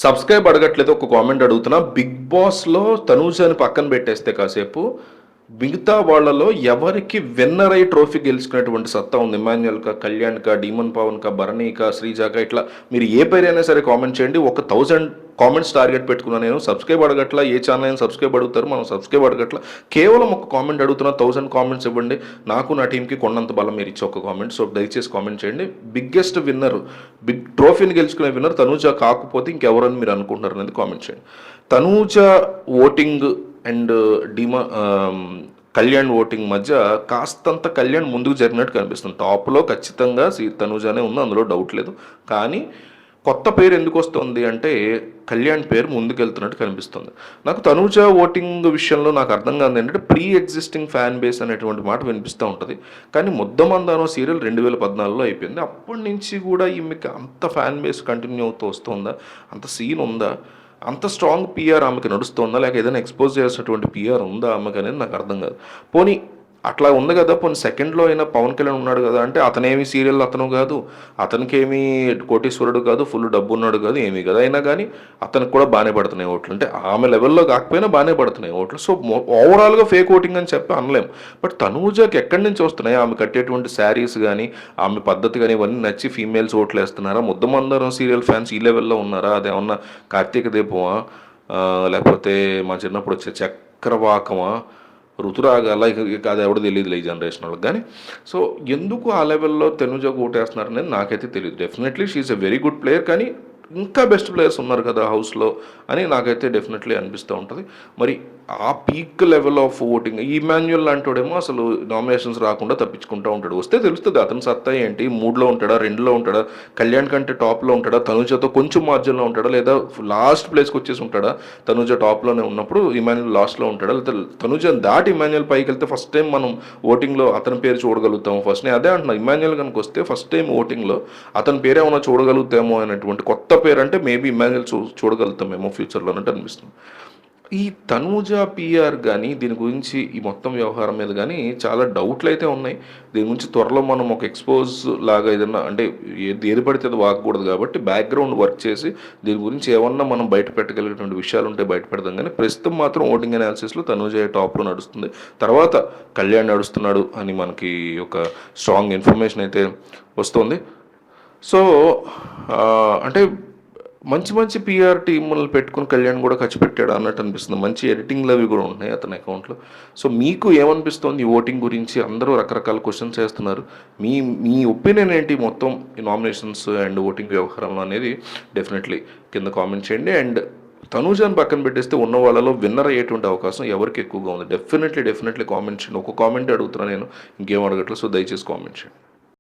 Subscribe అడగట్లేదు, ఒక comment అడుగుతున్నా. బిగ్ బాస్లో తనూజని పక్కన పెట్టేస్తే కాసేపు మిగతా వాళ్ళలో ఎవరికి విన్నర్ అయి ట్రోఫీ గెలుచుకునేటువంటి సత్తా ఉంది? ఇమాన్యుయల్కా, కళ్యాణ్కా, డీమన్ పవన్కా, భరణికా, శ్రీజాకా, ఇట్లా మీరు ఏ పేరైనా సరే కామెంట్ చేయండి. 1000 కామెంట్స్ టార్గెట్ పెట్టుకున్నాను నేను. సబ్స్క్రైబ్ అడగట్లా, ఏ ఛానల్ అయినా సబ్స్క్రైబ్ అడుగుతారు, మనం సబ్స్క్రైబ్ అడగట్లా. కేవలం ఒక కామెంట్ అడుగుతున్నా, 1000 కామెంట్స్ ఇవ్వండి. నాకు నా టీంకి కొండంత బలం మీరు ఇచ్చే ఒక కామెంట్. సో దయచేసి కామెంట్ చేయండి. బిగ్గెస్ట్ విన్నర్, బిగ్ ట్రోఫీని గెలుచుకునే విన్నర్ తనూజ కాకపోతే ఇంకెవరని మీరు అనుకుంటున్నారు అనేది కామెంట్ చేయండి. Tanuja voting and Kalyan voting మధ్య కాస్తంత కళ్యాణ్ ముందుకు జరిగినట్టు కనిపిస్తుంది. టాప్లో ఖచ్చితంగా తనూజానే ఉంది, అందులో డౌట్ లేదు. కానీ కొత్త పేరు ఎందుకు వస్తుంది అంటే కళ్యాణ్ పేరు ముందుకెళ్తున్నట్టు కనిపిస్తుంది. నాకు తనూజ ఓటింగ్ విషయంలో నాకు అర్థం కాదు ఏంటంటే ప్రీ ఎగ్జిస్టింగ్ ఫ్యాన్ బేస్ అనేటువంటి మాట వినిపిస్తూ ఉంటుంది. కానీ ముద్దమందానం సీరియల్ 2014లో అయిపోయింది. అప్పటి నుంచి కూడా ఈమెకి అంత ఫ్యాన్ బేస్ కంటిన్యూ అవుతూ వస్తుందా? అంత సీన్ ఉందా? అంత స్ట్రాంగ్ పిఆర్ ఆమెకి నడుస్తుందా? లేక ఏదైనా ఎక్స్పోజ్ చేసినటువంటి పిఆర్ ఉందా ఆమెకి అనేది నాకు అర్థం కాదు. పోనీ అట్లా ఉంది కదా, పోనీ సెకండ్లో అయినా పవన్ కళ్యాణ్ ఉన్నాడు కదా అంటే అతనేమి సీరియల్ అతను కాదు, అతనికేమీ కోటీశ్వరుడు కాదు, ఫుల్ డబ్బు ఉన్నాడు కాదు, ఏమీ కదా. అయినా కానీ అతనికి కూడా బాగానే పడుతున్నాయి ఓట్లు. అంటే ఆమె లెవెల్లో కాకపోయినా బాగానే పడుతున్నాయి ఓట్లు. సో ఓవరాల్గా ఫేక్ ఓటింగ్ అని చెప్పి అనలేం. బట్ తనూజకి ఎక్కడి నుంచి వస్తున్నాయి? ఆమె కట్టేటువంటి శారీస్ కానీ, ఆమె పద్ధతి కానీ ఇవన్నీ నచ్చి ఫీమేల్స్ ఓట్లు వేస్తున్నారా? ముద్దమందరం సీరియల్ ఫ్యాన్స్ ఈ లెవెల్లో ఉన్నారా? అదేమన్నా కార్తీక దీపమా, లేకపోతే మా చిన్నప్పుడు వచ్చే చక్రవాకమా, ఋతురాగాల, ఇక అది ఎవడో తెలియదు ఈ జనరేషన్ వాళ్ళకి. కానీ సో ఎందుకు ఆ లెవెల్లో తనుజకు ఓటేస్తున్నారనేది నాకైతే తెలియదు. Definitely she is a very good player, కానీ ఇంకా బెస్ట్ ప్లేయర్స్ ఉన్నారు కదా హౌస్లో అని నాకైతే డెఫినెట్లీ అనిపిస్తూ ఉంటుంది. మరి ఆ peak level of voting Emmanuel లాంటివాడేమో అసలు నామినేషన్స్ రాకుండా తప్పించుకుంటూ ఉంటాడు. వస్తే తెలుస్తుంది అతని సత్తా ఏంటి, 3లో ఉంటాడా, 2లో ఉంటాడా, కళ్యాణ్ కంటే టాప్లో ఉంటాడా, తనుజతో కొంచెం మార్జిన్లో ఉంటాడా, లేదా లాస్ట్ ప్లేస్కి వచ్చేసి ఉంటాడా? తనుజ టాప్లోనే ఉన్నప్పుడు ఇమాన్యుయల్ లాస్ట్లో ఉంటాడా, లేదా తనుజ దాటి ఇమాన్యుయల్ పైకి వెళ్తే ఫస్ట్ టైం మనం ఓటింగ్లో అతని పేరు చూడగలుగుతాము. ఫస్ట్ నేను అదే అంటున్నా, ఇమాన్యుయల్ కనుక వస్తే ఫస్ట్ టైం ఓటింగ్లో అతని పేరు ఏమైనా చూడగలుగుతామో అనేటువంటి కొత్త పేరు అంటే మేబీ ఇమాన్యుయల్ చూడగలుగుతామేమో ఫ్యూచర్లో అన్నట్టు అనిపిస్తుంది. ఈ తనూజ పిఆర్ కానీ దీని గురించి ఈ మొత్తం వ్యవహారం మీద కానీ చాలా డౌట్లు అయితే ఉన్నాయి. దీని గురించి త్వరలో మనం ఒక ఎక్స్పోజ్ లాగా ఏదన్నా అంటే ఏది పడితే అది వాగకూడదు కాబట్టి బ్యాక్గ్రౌండ్ వర్క్ చేసి దీని గురించి ఏమన్నా మనం బయట పెట్టగలిగినటువంటి విషయాలు ఉంటే బయట పెడదాం. కానీ ప్రస్తుతం మాత్రం ఓటింగ్ అనాలిసిస్లో తనూజ టాప్లో నడుస్తుంది. తర్వాత కళ్యాణ్ నడుస్తున్నాడు అని మనకి ఒక స్ట్రాంగ్ ఇన్ఫర్మేషన్ అయితే వస్తుంది. సో అంటే మంచి మంచి పిఆర్ టీములు పెట్టుకుని కళ్యాణ్ కూడా ఖర్చు పెట్టాడు అన్నట్టు అనిపిస్తుంది. మంచి ఎడిటింగ్లు అవి కూడా ఉన్నాయి అతని అకౌంట్లో. సో మీకు ఏమనిపిస్తుంది ఈ ఓటింగ్ గురించి? అందరూ రకరకాల క్వశ్చన్స్ చేస్తున్నారు. మీ మీ ఒపీనియన్ ఏంటి మొత్తం ఈ నామినేషన్స్ అండ్ ఓటింగ్ వ్యవహారంలో అనేది డెఫినెట్లీ కింద కామెంట్ చేయండి. అండ్ తనూజాని పక్కన పెట్టేస్తే ఉన్న వాళ్ళలో విన్నర్ అయ్యేటువంటి అవకాశం ఎవరికి ఎక్కువగా ఉంది? డెఫినెట్లీ కామెంట్ చేయండి. ఒక కామెంట్ అడుగుతున్నా నేను, ఇంకేం అడగట్లేదు. సో దయచేసి కామెంట్ చేయండి.